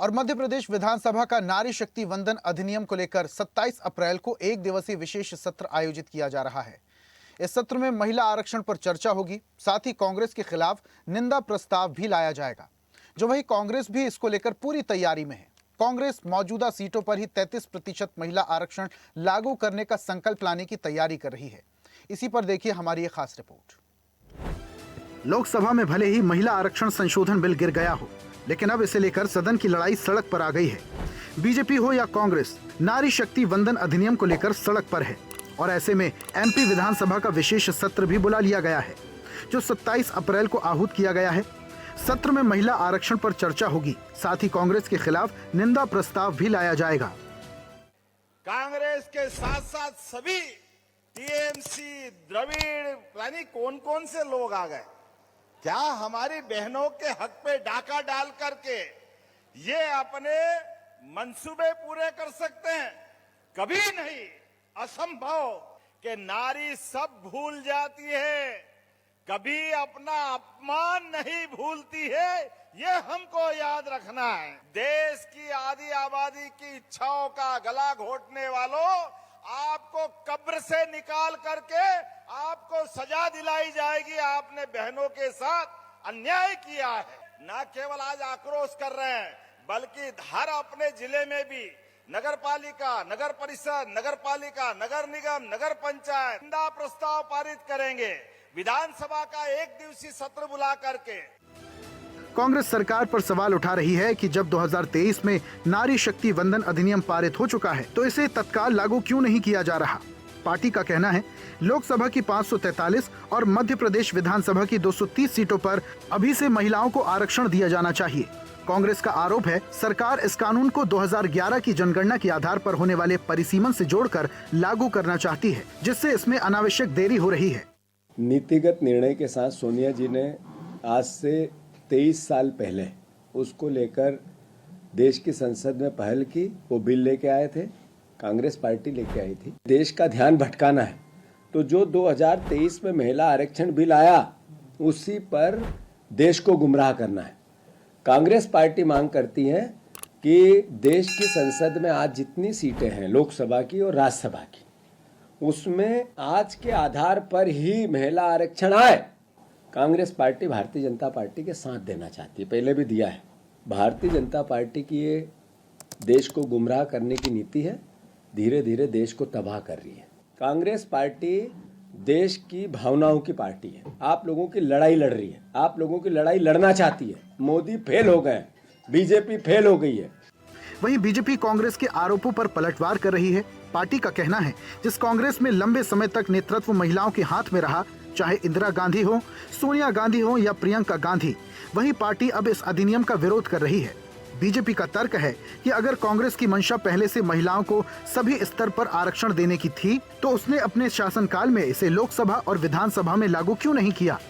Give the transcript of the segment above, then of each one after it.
और मध्य प्रदेश विधानसभा का नारी शक्ति वंदन अधिनियम को लेकर 27 अप्रैल को एक दिवसीय विशेष सत्र आयोजित किया जा रहा है। इस सत्र में महिला आरक्षण पर चर्चा होगी, साथ ही कांग्रेस के खिलाफ निंदा प्रस्ताव भी लाया जाएगा। जो वही कांग्रेस भी इसको लेकर पूरी तैयारी में है। कांग्रेस मौजूदा सीटों पर ही 33% महिला आरक्षण लागू करने का संकल्प लाने की तैयारी कर रही है। इसी पर देखिए हमारी एक खास रिपोर्ट। लोकसभा में भले ही महिला आरक्षण संशोधन बिल गिर गया हो, लेकिन अब इसे लेकर सदन की लड़ाई सड़क पर आ गई है। बीजेपी हो या कांग्रेस, नारी शक्ति वंदन अधिनियम को लेकर सड़क पर है और ऐसे में एमपी विधानसभा का विशेष सत्र भी बुला लिया गया है, जो 27 अप्रैल को आहूत किया गया है। सत्र में महिला आरक्षण पर चर्चा होगी, साथ ही कांग्रेस के खिलाफ निंदा प्रस्ताव भी लाया जाएगा। कांग्रेस के साथ साथ सभी टीएमसी, द्रविड़, यानी कौन कौन से लोग आ गए। क्या हमारी बहनों के हक पे डाका डाल करके ये अपने मंसूबे पूरे कर सकते हैं? कभी नहीं, असंभव। कि नारी सब भूल जाती है, कभी अपना अपमान नहीं भूलती है, ये हमको याद रखना है। देश की आधी आबादी की इच्छाओं का गला घोटने वालों, आपको कब्र से निकाल करके आपको सजा दिलाई जाएगी। आपने बहनों के साथ अन्याय किया है। न केवल आज आक्रोश कर रहे हैं, बल्कि हर अपने जिले में भी नगर पालिका, नगर परिषद, नगर पालिका, नगर निगम, नगर पंचायत निंदा प्रस्ताव पारित करेंगे। विधानसभा का एक दिवसीय सत्र बुला करके कांग्रेस सरकार पर सवाल उठा रही है कि जब 2023 में नारी शक्ति वंदन अधिनियम पारित हो चुका है, तो इसे तत्काल लागू क्यों नहीं किया जा रहा। पार्टी का कहना है लोकसभा की 543 और मध्य प्रदेश विधानसभा की 230 सीटों पर अभी से महिलाओं को आरक्षण दिया जाना चाहिए। कांग्रेस का आरोप है सरकार इस कानून को 2011 की जनगणना के आधार पर होने वाले परिसीमन से जोड़कर लागू करना चाहती है, जिससे इसमें अनावश्यक देरी हो रही है। नीतिगत निर्णय के साथ सोनिया जी ने आज से 23 साल पहले उसको लेकर देश की संसद में पहल की। वो बिल लेके आए थे, कांग्रेस पार्टी लेके आई थी। देश का ध्यान भटकाना है तो जो 2023 में महिला आरक्षण बिल आया, उसी पर देश को गुमराह करना है। कांग्रेस पार्टी मांग करती है कि देश की संसद में आज जितनी सीटें हैं लोकसभा की और राज्यसभा की, उसमें आज के आधार पर ही महिला आरक्षण आए। कांग्रेस पार्टी भारतीय जनता पार्टी के साथ देना चाहती है, पहले भी दिया है। भारतीय जनता पार्टी की ये देश को गुमराह करने की नीति है, धीरे धीरे देश को तबाह कर रही है। कांग्रेस पार्टी देश की भावनाओं की पार्टी है, आप लोगों की लड़ाई लड़ रही है, आप लोगों की लड़ाई लड़ना चाहती है। मोदी फेल हो गए, बीजेपी फेल हो गई है। वहीं बीजेपी कांग्रेस के आरोपों पर पलटवार कर रही है। पार्टी का कहना है जिस कांग्रेस में लंबे समय तक नेतृत्व महिलाओं के हाथ में रहा, चाहे इंदिरा गांधी हो, सोनिया गांधी हो या प्रियंका गांधी, वही पार्टी अब इस अधिनियम का विरोध कर रही है। बीजेपी का तर्क है कि अगर कांग्रेस की मंशा पहले से महिलाओं को सभी स्तर पर आरक्षण देने की थी, तो उसने अपने शासनकाल में इसे लोकसभा और विधानसभा में लागू क्यों नहीं किया।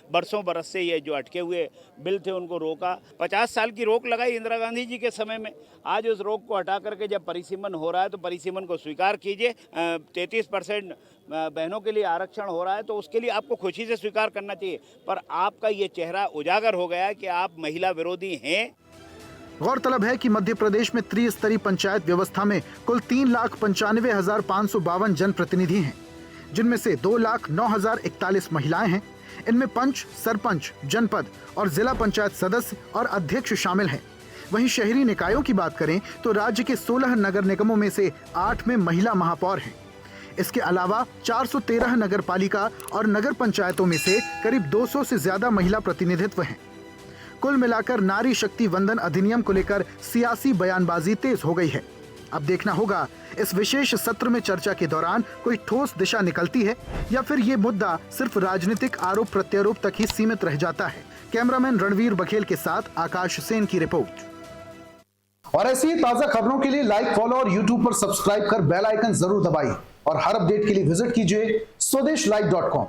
बरसों बरस से ये जो अटके हुए बिल थे उनको रोका। 50 साल की रोक लगाई इंदिरा गांधी जी के समय में। आज उस रोक को हटा करके जब परिसीमन हो रहा है तो परिसीमन को स्वीकार कीजिए। 33% बहनों के लिए आरक्षण हो रहा है तो उसके लिए आपको खुशी से स्वीकार करना चाहिए। पर आपका ये चेहरा उजागर हो गया है कि आप महिला विरोधी हैं। गौरतलब है कि मध्य प्रदेश में त्रिस्तरीय पंचायत व्यवस्था में कुल 3,95,552 जनप्रतिनिधि हैं, जिनमें से 2,09,041 महिलाएं हैं। इनमें पंच, सरपंच, जनपद और जिला पंचायत सदस्य और अध्यक्ष शामिल हैं। वहीं शहरी निकायों की बात करें तो राज्य के 16 नगर निगमों में से 8 में महिला महापौर हैं। इसके अलावा 413 नगर पालिका और नगर पंचायतों में से करीब 200 से ज्यादा महिला प्रतिनिधित्व हैं। कुल मिलाकर नारी शक्ति वंदन अधिनियम को लेकर सियासी बयानबाजी तेज हो गई है। अब देखना होगा इस विशेष सत्र में चर्चा के दौरान कोई ठोस दिशा निकलती है या फिर ये मुद्दा सिर्फ राजनीतिक आरोप प्रत्यारोप तक ही सीमित रह जाता है। कैमरामैन रणवीर बघेल के साथ आकाश सेन की रिपोर्ट। और ऐसी ही ताजा खबरों के लिए लाइक, फॉलो और यूट्यूब पर सब्सक्राइब कर बेल आइकन जरूर दबाइए और हर अपडेट के लिए विजिट कीजिए स्वदेशलाइव.com।